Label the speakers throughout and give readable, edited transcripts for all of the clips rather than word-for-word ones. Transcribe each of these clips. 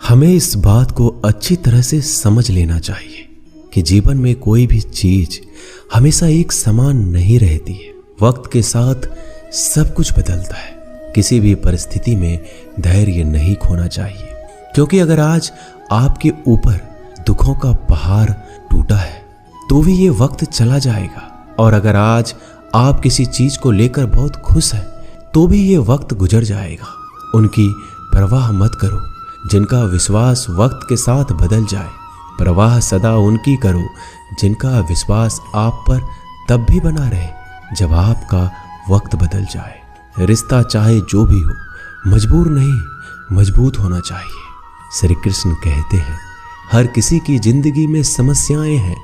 Speaker 1: हमें इस बात को अच्छी तरह से समझ लेना चाहिए कि जीवन में कोई भी चीज हमेशा एक समान नहीं रहती है। वक्त के साथ सब कुछ बदलता है। किसी भी परिस्थिति में धैर्य नहीं खोना चाहिए, क्योंकि अगर आज आपके ऊपर दुखों का पहाड़ टूटा है तो भी ये वक्त चला जाएगा, और अगर आज आप किसी चीज को लेकर बहुत खुश हैं तो भी ये वक्त गुजर जाएगा। उनकी परवाह मत करो जिनका विश्वास वक्त के साथ बदल जाए। परवाह सदा उनकी करो जिनका विश्वास आप पर तब भी बना रहे जब आपका वक्त बदल जाए। रिश्ता चाहे जो भी हो, मजबूर नहीं मजबूत होना चाहिए। श्री कृष्ण कहते हैं, हर किसी की जिंदगी में समस्याएं हैं,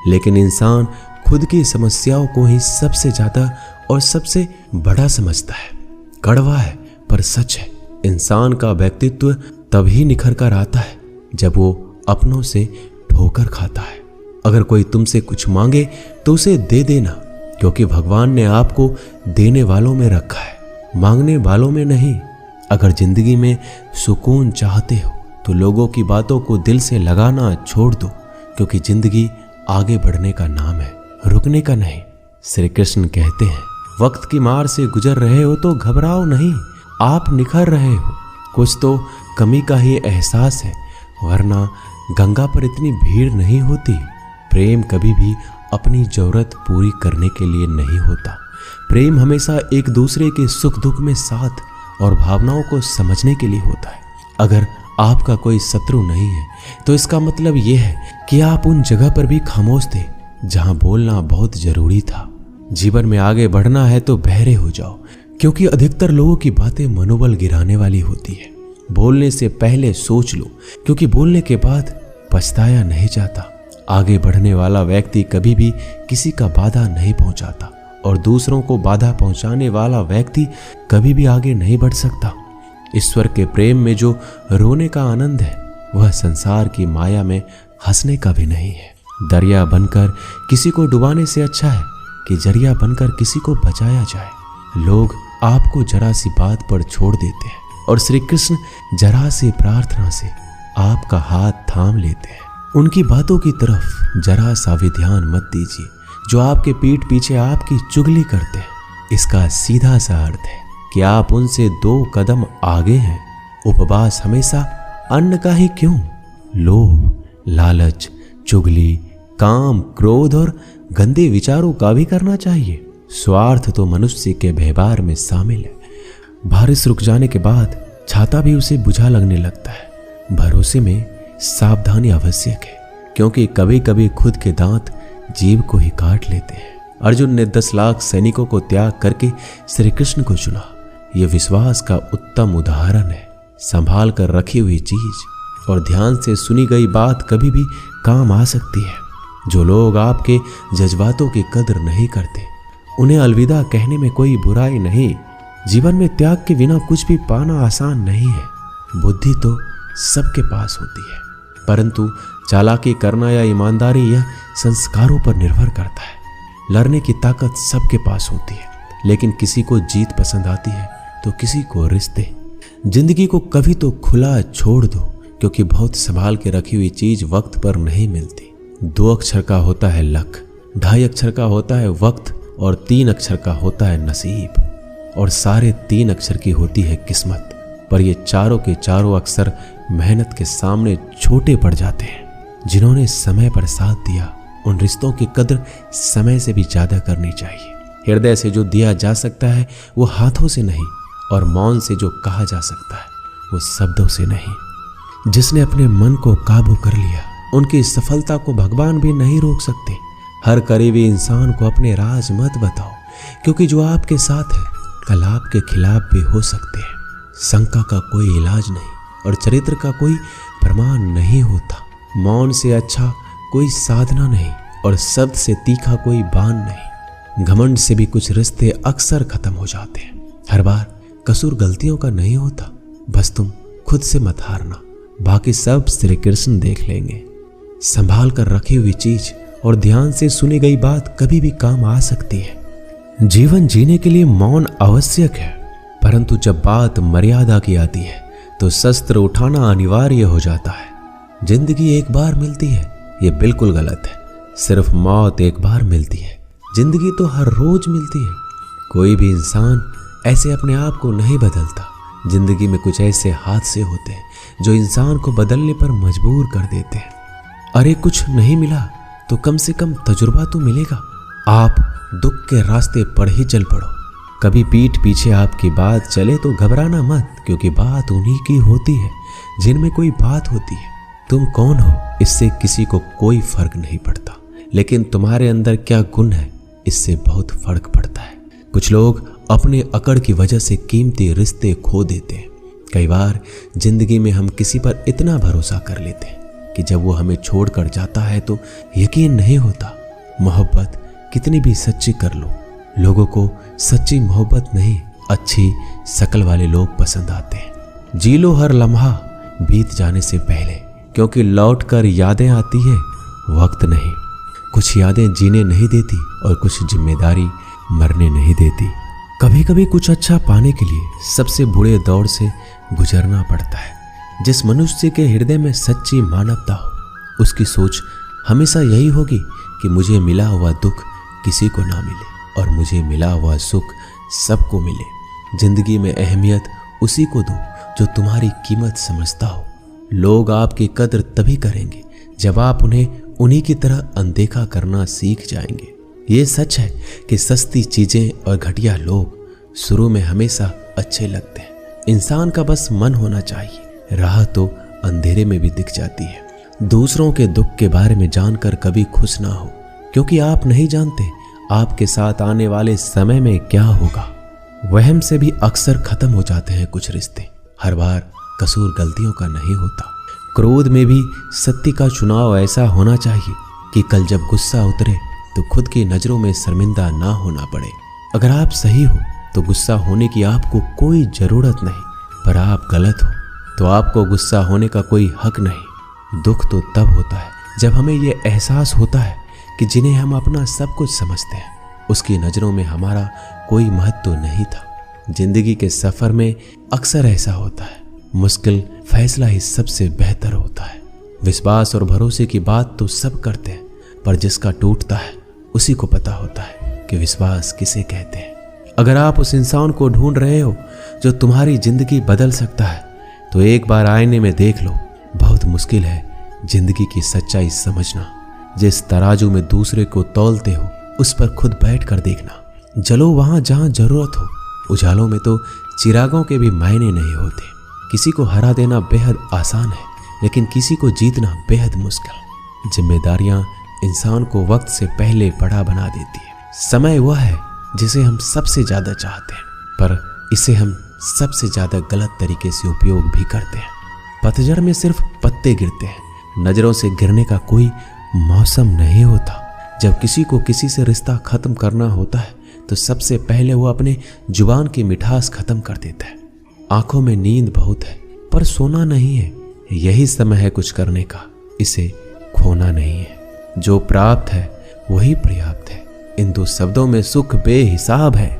Speaker 1: लेकिन इंसान खुद की समस्याओं को ही सबसे ज्यादा और सबसे बड़ा समझता है। कड़वा है पर सच है। इंसान का व्यक्तित्व तभी निखर कर आता है जब वो अपनों से ठोकर खाता है। अगर कोई तुमसे कुछ मांगे तो उसे दे देना, क्योंकि भगवान ने आपको देने वालों में रखा है, मांगने वालों में नहीं। अगर जिंदगी में सुकून चाहते हो तो लोगों की बातों को दिल से लगाना छोड़ दो, क्योंकि जिंदगी आगे बढ़ने का नाम है, रुकने का नहीं। श्री कृष्ण कहते हैं, वक्त की मार से गुजर रहे हो तो घबराओ नहीं, आप निखर रहे हो। कुछ तो कमी का ही एहसास है, वरना गंगा पर इतनी भीड़ नहीं होती। प्रेम कभी भी अपनी जरूरत पूरी करने के लिए नहीं होता। प्रेम हमेशा एक दूसरे के सुख दुख में साथ और भावनाओं को समझने के लिए होता है। अगर आपका कोई शत्रु नहीं है तो इसका मतलब यह है कि आप उन जगह पर भी खामोश थे जहां बोलना बहुत जरूरी था। जीवन में आगे बढ़ना है तो बहरे हो जाओ, क्योंकि अधिकतर लोगों की बातें मनोबल गिराने वाली होती है। बोलने से पहले सोच लो, क्योंकि बोलने के बाद पछताया नहीं जाता। आगे बढ़ने वाला व्यक्ति कभी भी किसी का बाधा नहीं पहुंचाता, और दूसरों को बाधा पहुंचाने वाला व्यक्ति कभी भी आगे नहीं बढ़ सकता। ईश्वर के प्रेम में जो रोने का आनंद है, वह संसार की माया में हंसने का भी नहीं है। दरिया बनकर किसी को डुबाने से अच्छा है कि जरिया बनकर किसी को बचाया जाए। लोग आपको जरा सी बात पर छोड़ देते हैं, और श्री कृष्ण जरा सी प्रार्थना से आपका हाथ थाम लेते हैं। उनकी बातों की तरफ जरा सा भी ध्यान मत दीजिए जो आपके पीठ पीछे आपकी चुगली करते हैं। इसका सीधा सा अर्थ है कि आप उनसे 2 कदम आगे हैं। उपवास हमेशा अन्न का ही क्यों, लोभ, लालच, चुगली, काम, क्रोध और गंदे विचारों का भी करना चाहिए। स्वार्थ तो मनुष्य के व्यवहार में शामिल है। बारिश रुक जाने के बाद छाता भी उसे बुझा लगने लगता है। भरोसे में सावधानी आवश्यक है, क्योंकि कभी कभी खुद के दांत जीभ को ही काट लेते हैं। अर्जुन ने 10 लाख सैनिकों को त्याग करके श्री कृष्ण को चुना। यह विश्वास का उत्तम उदाहरण है। संभाल कर रखी हुई चीज और ध्यान से सुनी गई बात कभी भी काम आ सकती है। जो लोग आपके जज्बातों की कदर नहीं करते, उन्हें अलविदा कहने में कोई बुराई नहीं। जीवन में त्याग के बिना कुछ भी पाना आसान नहीं है। बुद्धि तो सबके पास होती है, परंतु चालाकी करना या ईमानदारी यह संस्कारों पर निर्भर करता है। लड़ने की ताकत सबके पास होती है, लेकिन किसी को जीत पसंद आती है तो किसी को रिश्ते। जिंदगी को कभी तो खुला छोड़ दो, क्योंकि बहुत संभाल के रखी हुई चीज वक्त पर नहीं मिलती। 2 अक्षर का होता है लक, 2.5 अक्षर का होता है वक्त, और 3 अक्षर का होता है नसीब, और सारे 3 अक्षर की होती है किस्मत। पर ये चारों के चारों अक्षर मेहनत के सामने छोटे पड़ जाते हैं। जिन्होंने समय पर साथ दिया, उन रिश्तों की कदर समय से भी ज्यादा करनी चाहिए। हृदय से जो दिया जा सकता है वो हाथों से नहीं, और मौन से जो कहा जा सकता है वो शब्दों से नहीं। जिसने अपने मन को काबू कर लिया, उनकी सफलता को भगवान भी नहीं रोक सकते। हर करीबी इंसान को अपने राज मत बताओ, क्योंकि जो आपके साथ है कल आपके खिलाफ भी हो सकते हैं। शंका का कोई इलाज नहीं, और चरित्र का कोई प्रमाण नहीं होता। मौन से अच्छा कोई साधना नहीं, और शब्द से तीखा कोई बाण नहीं। घमंड से भी कुछ रिश्ते अक्सर खत्म हो जाते हैं। हर बार कसूर गलतियों का नहीं होता, बस तुम खुद से मत हारना, बाकी सब श्री कृष्ण देख लेंगे। संभाल कर रखी हुई चीज और ध्यान से सुनी गई बात कभी भी काम आ सकती है। जीवन जीने के लिए मौन आवश्यक है, परंतु जब बात मर्यादा की आती है तो शस्त्र उठाना अनिवार्य हो जाता है। जिंदगी एक बार मिलती है, ये बिल्कुल गलत है। सिर्फ मौत एक बार मिलती है, जिंदगी तो हर रोज मिलती है। कोई भी इंसान ऐसे अपने आप को नहीं बदलता। जिंदगी में कुछ ऐसे हादसे होते हैं जो इंसान को बदलने पर मजबूर कर देते हैं। अरे कुछ नहीं मिला तो कम से कम तजुर्बा तो मिलेगा। आप दुख के रास्ते पर ही चल पड़ो। कभी पीठ पीछे आपकी बात चले तो घबराना मत, क्योंकि बात उन्हीं की होती है जिनमें कोई बात होती है। तुम कौन हो इससे किसी को कोई फर्क नहीं पड़ता, लेकिन तुम्हारे अंदर क्या गुण है इससे बहुत फर्क पड़ता है। कुछ लोग अपने अकड़ की वजह से कीमती रिश्ते खो देते हैं। कई बार जिंदगी में हम किसी पर इतना भरोसा कर लेते हैं कि जब वो हमें छोड़कर जाता है तो यकीन नहीं होता। मोहब्बत कितनी भी सच्ची कर लो, लोगों को सच्ची मोहब्बत नहीं, अच्छी शक्ल वाले लोग पसंद आते हैं। जी लो हर लम्हा बीत जाने से पहले, क्योंकि लौट कर यादें आती है, वक्त नहीं। कुछ यादें जीने नहीं देती और कुछ जिम्मेदारी मरने नहीं देती। कभी कभी कुछ अच्छा पाने के लिए सबसे बुरे दौर से गुजरना पड़ता है। जिस मनुष्य के हृदय में सच्ची मानवता हो, उसकी सोच हमेशा यही होगी कि मुझे मिला हुआ दुख किसी को ना मिले और मुझे मिला हुआ सुख सबको मिले। जिंदगी में अहमियत उसी को दो जो तुम्हारी कीमत समझता हो। लोग आपकी कद्र तभी करेंगे जब आप उन्हें उन्हीं की तरह अनदेखा करना सीख जाएंगे। ये सच है कि सस्ती चीजें और घटिया लोग शुरू में हमेशा अच्छे लगते हैं। इंसान का बस मन होना चाहिए, राह तो अंधेरे में भी दिख जाती है। दूसरों के दुख के बारे में जानकर कभी खुश ना हो, क्योंकि आप नहीं जानते आपके साथ आने वाले समय में क्या होगा। वहम से भी अक्सर खत्म हो जाते हैं कुछ रिश्ते। हर बार कसूर गलतियों का नहीं होता। क्रोध में भी सत्य का चुनाव ऐसा होना चाहिए कि कल जब गुस्सा उतरे तो खुद की नजरों में शर्मिंदा ना होना पड़े। अगर आप सही हो तो गुस्सा होने की आपको कोई जरूरत नहीं, पर आप गलत हो तो आपको गुस्सा होने का कोई हक नहीं। दुख तो तब होता है जब हमें ये एहसास होता है कि जिन्हें हम अपना सब कुछ समझते हैं, उसकी नजरों में हमारा कोई महत्व नहीं था। जिंदगी के सफर में अक्सर ऐसा होता है, मुश्किल फैसला ही सबसे बेहतर होता है। विश्वास और भरोसे की बात तो सब करते हैं, पर जिसका टूटता है उसी को पता होता है कि विश्वास किसे कहते हैं। अगर आप उस इंसान को ढूंढ रहे हो जो तुम्हारी जिंदगी बदल सकता है, तो एक बार आईने में देख लो। बहुत मुश्किल है जिंदगी की सच्चाई समझना। जिस तराजू में दूसरे को तौलते हो, उस पर खुद बैठ कर देखना। जलो वहां जहां जरूरत हो। उजालों में तो चिरागों के भी मायने नहीं होते। किसी को हरा देना बेहद आसान है, लेकिन किसी को जीतना बेहद मुश्किल। जिम्मेदारियां इंसान को वक्त से पहले बड़ा बना देती है। समय वह है जिसे हम सबसे ज्यादा चाहते हैं, पर इसे हम सबसे ज्यादा गलत तरीके से उपयोग भी करते हैं। पतझड़ में सिर्फ पत्ते गिरते हैं, नजरों से गिरने का कोई मौसम नहीं होता। जब किसी को किसी से रिश्ता खत्म करना होता है तो सबसे पहले वो अपने जुबान की मिठास खत्म कर देता है। आंखों में नींद बहुत है पर सोना नहीं है। यही समय है कुछ करने का, इसे खोना नहीं है। जो प्राप्त है वही पर्याप्त है। इन दो शब्दों में सुख बेहिसाब है।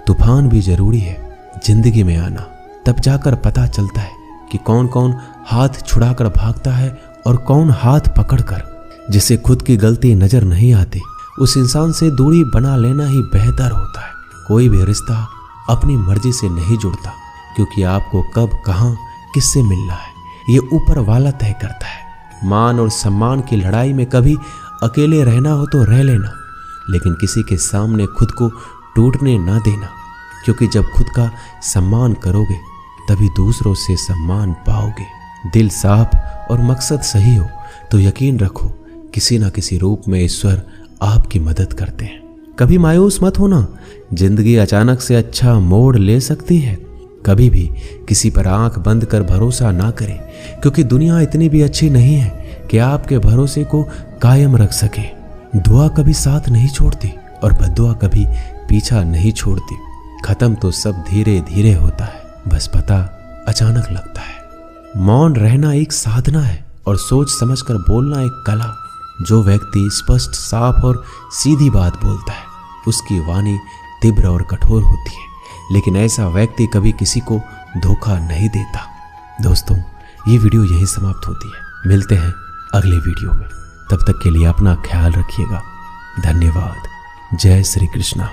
Speaker 1: तूफान भी जरूरी है जिंदगी में आना, तब जाकर पता चलता है कि कौन कौन हाथ छुड़ाकर भागता है और कौन हाथ पकड़कर। जिसे खुद की गलती नजर नहीं आती, उस इंसान से दूरी बना लेना ही बेहतर होता है। कोई भी रिश्ता अपनी मर्जी से नहीं जुड़ता, क्योंकि आपको कब कहां किससे मिलना है ये ऊपर वाला तय करता है। मान और सम्मान की लड़ाई में कभी अकेले रहना हो तो रह लेना, लेकिन किसी के सामने खुद को टूटने ना देना, क्योंकि जब खुद का सम्मान करोगे तभी दूसरों से सम्मान पाओगे। दिल साफ और मकसद सही हो तो यकीन रखो किसी ना किसी रूप में ईश्वर आपकी मदद करते हैं। कभी मायूस मत होना, जिंदगी अचानक से अच्छा मोड़ ले सकती है। कभी भी किसी पर आंख बंद कर भरोसा ना करें, क्योंकि दुनिया इतनी भी अच्छी नहीं है कि आपके भरोसे को कायम रख सके। दुआ कभी साथ नहीं छोड़ती और बद्दुआ कभी पीछा नहीं छोड़ती। खत्म तो सब धीरे धीरे होता है, बस पता अचानक लगता है। मौन रहना एक साधना है और सोच समझकर बोलना एक कला। जो व्यक्ति स्पष्ट, साफ और सीधी बात बोलता है, उसकी वाणी तीव्र और कठोर होती है, लेकिन ऐसा व्यक्ति कभी किसी को धोखा नहीं देता। दोस्तों, ये वीडियो यहीं समाप्त होती है। मिलते हैं अगले वीडियो में। तब तक के लिए अपना ख्याल रखिएगा। धन्यवाद। जय श्री कृष्णा।